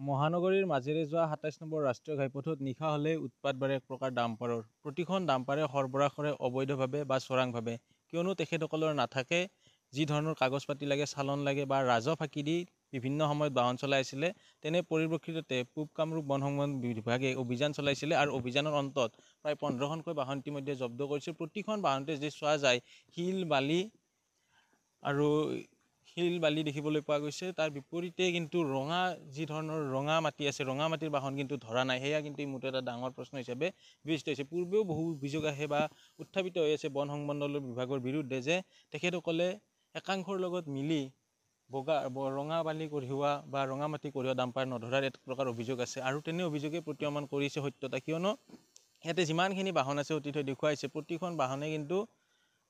মহানগৰীৰ মাজেৰে যোৱা ২৭ নম্বৰ ৰাষ্ট্ৰীয় ঘাইপথত নিশা হ'লে উৎপাত বাঢ়ে এক প্ৰকাৰ ডাম্পাৰৰ। প্ৰতিখন ডাম্পাৰে সৰবৰাহ কৰে অবৈধভাৱে বা চোৰাংভাৱে, কিয়নো তেখেতসকলৰ নাথাকে যি ধৰণৰ কাগজ পাতি লাগে, চালান লাগে বা ৰাজহ ফাঁকি দি বিভিন্ন সময়ত বাহন চলাই আছিলে। তেনে পৰিপ্ৰেক্ষিততে পূব কামৰূপ বন সংৰক্ষণ বিভাগে অভিযান চলাইছিলে আৰু অভিযানৰ অন্তত প্ৰায় ১৫খনকৈ বাহন ইতিমধ্যে জব্দ কৰিছিল। প্ৰতিখন বাহনতে যদি চোৱা যায় শিল বালি দেখিবলৈ পোৱা গৈছে। তাৰ বিপৰীতে কিন্তু যি ধৰণৰ ৰঙা মাটি আছে, ৰঙা মাটিৰ বাহন কিন্তু ধৰা নাই। সেয়া কিন্তু এই মুহূৰ্তত এটা ডাঙৰ প্ৰশ্ন হিচাপে বিবেচিত হৈছে। পূৰ্বেও বহু অভিযোগ আহে বা উত্থাপিত হৈ আছে বন সংমণ্ডল বিভাগৰ বিৰুদ্ধে যে তেখেতসকলে একাংশৰ লগত মিলি ৰঙা বালি কঢ়িওৱা বা ৰঙা মাটি কঢ়িওৱা ডাম্পাৰ নধৰাৰ এক প্ৰকাৰ অভিযোগ আছে আৰু তেনে অভিযোগে প্ৰতীয়মান কৰিছে সত্যতা। কিয়নো ইয়াতে যিমানখিনি বাহন আছে অতীতত দেখুৱাইছে, প্ৰতিখন বাহনে কিন্তু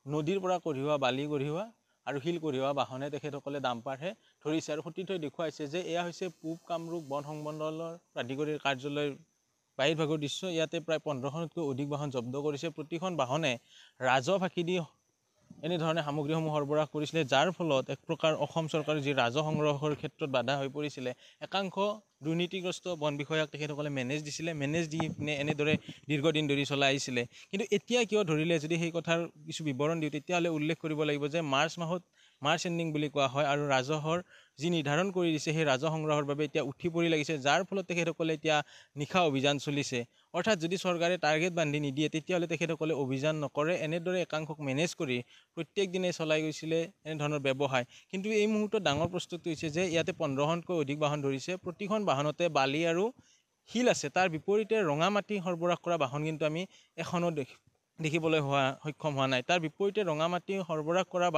নদীৰ পৰা কঢ়িওৱা বালি কঢ়িওৱা আৰু শিল কঢ়িওৱা বাহনে তেখেতসকলে ডাম্পাৰহে ধৰিছে আৰু সতীৰ্থই দেখুৱাইছে যে এয়া হৈছে পূব কামৰূপ বন সংমণ্ডলৰ প্ৰাধিকৰীৰ কাৰ্যালয়ৰ বাহিৰভাগৰ দৃশ্য। ইয়াতে প্ৰায় ১৫খনতকৈ অধিক বাহন জব্দ কৰিছে। প্ৰতিখন বাহনে ৰাজহ ফাঁকি দি এনেধৰণে সামগ্ৰীসমূহ সৰবৰাহ কৰিছিলে, যাৰ ফলত এক প্ৰকাৰ অসম চৰকাৰৰ যি ৰাজহ সংগ্ৰহৰ ক্ষেত্ৰত বাধা হৈ পৰিছিলে। একাংশ দুৰ্নীতিগ্ৰস্ত বন বিষয়াক তেখেতসকলে মেনেজ দি পিনে এনেদৰে দীৰ্ঘদিন ধৰি চলাই আহিছিলে। কিন্তু এতিয়া কিয় ধৰিলে, যদি সেই কথাৰ কিছু বিৱৰণ দিওঁ তেতিয়াহ'লে উল্লেখ কৰিব লাগিব যে মাৰ্চ এণ্ডিং বুলি কোৱা হয় আৰু ৰাজহৰ যি নিৰ্ধাৰণ কৰি দিছে সেই ৰাজহ সংগ্ৰহৰ বাবে এতিয়া উঠি পৰি লাগিছে, যাৰ ফলত তেখেতসকলে এতিয়া নিশা অভিযান চলিছে। অৰ্থাৎ যদি চৰকাৰে টাৰ্গেট বান্ধি নিদিয়ে তেতিয়াহ'লে তেখেতসকলে অভিযান নকৰে, এনেদৰে একাংশক মেনেজ কৰি প্ৰত্যেক দিনে চলাই গৈছিলে এনেধৰণৰ ব্যৱসায়। কিন্তু এই মুহূৰ্তত ডাঙৰ প্ৰশ্নটো হৈছে যে ইয়াতে ১৫খনতকৈ অধিক বাহন ধৰিছে, প্ৰতিখন বাহনতে বালি আৰু শিল আছে। তাৰ বিপৰীতে ৰঙা মাটি সৰবৰাহ কৰা বাহন কিন্তু আমি এখনো দেখিবলৈ সক্ষম হোৱা নাই। তাৰ বিপৰীতে ৰঙা মাটি সৰবৰাহ কৰা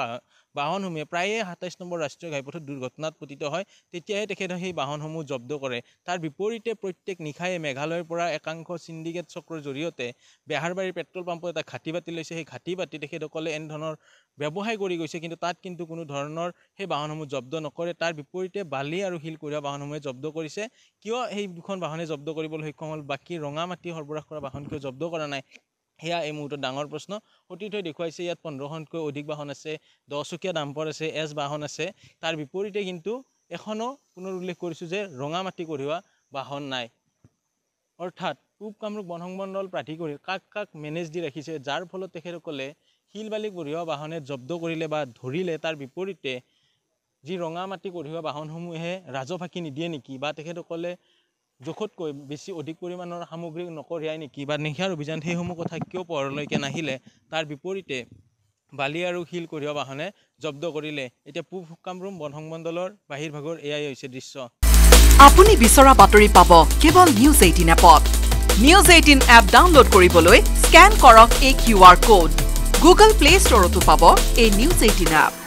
বাহনসমূহে প্ৰায়ে ২৭ নম্বৰ ৰাষ্ট্ৰীয় ঘাইপথত দুৰ্ঘটনাত পতিত হয়, তেতিয়াহে তেখেতে সেই বাহনসমূহ জব্দ কৰে। তাৰ বিপৰীতে প্ৰত্যেক নিশায়ে মেঘালয়ৰ পৰা একাংশ চিণ্ডিকেট চক্ৰৰ জৰিয়তে বেহাৰবাৰীৰ পেট্ৰল পাম্পত এটা ঘাটি পাতি লৈছে। সেই ঘাটি পাতি তেখেতসকলে এনেধৰণৰ ব্যৱসায় কৰি গৈছে, কিন্তু তাত কিন্তু কোনো ধৰণৰ সেই বাহনসমূহ জব্দ নকৰে। তাৰ বিপৰীতে বালি আৰু শিল কঢ়িওৱা বাহনসমূহে জব্দ কৰিছে। কিয় সেই দুখন বাহনে জব্দ কৰিবলৈ সক্ষম হ'ল, বাকী ৰঙা মাটি সৰবৰাহ কৰা বাহন কিয় জব্দ কৰা নাই, সেয়া এই মুহূৰ্তত ডাঙৰ প্ৰশ্ন। সতীৰ্থই দেখুৱাইছে ইয়াত ১৫খনতকৈ অধিক বাহন আছে, ১০ চকীয়া ডাম্পাৰ আছে, এছ বাহন আছে। তাৰ বিপৰীতে কিন্তু এখনো পুনৰ উল্লেখ কৰিছোঁ যে ৰঙা মাটি কঢ়িওৱা বাহন নাই। অৰ্থাৎ পূব কামৰূপ বন সংমণ্ডল প্ৰাধিকৰী কাক মেনেজ দি ৰাখিছে, যাৰ ফলত তেখেতসকলে শিল বালি কঢ়িওৱা বাহনে জব্দ কৰিলে বা ধৰিলে। তাৰ বিপৰীতে যি ৰঙা মাটি কঢ়িওৱা বাহনসমূহে ৰাজহ ফাঁকি নিদিয়ে নেকি, বা তেখেতসকলে জোখতকৈ বেছি অধিক পৰিমাণৰ সামগ্ৰী নকঢ়িয়াই নেকি, বা নিশাৰ অভিযান সেইসমূহ কথা কিয় পোহৰলৈকে নাহিলে। তাৰ বিপৰীতে বালি আৰু শিল কঢ়িওৱা বাহনে জব্দ কৰিলে। এতিয়া পূব কামৰূপ বন সংমণ্ডলৰ বাহিৰভাগৰ এয়াই হৈছে দৃশ্য। আপুনি বিচৰা বাতৰি পাব কেৱল নিউজ 18 এপত। নিউজ 18 এপ ডাউনলোড কৰিবলৈ স্কেন কৰক এই QR কোড। গুগল প্লে ষ্টৰতো পাব এই নিউজ 18 এপ।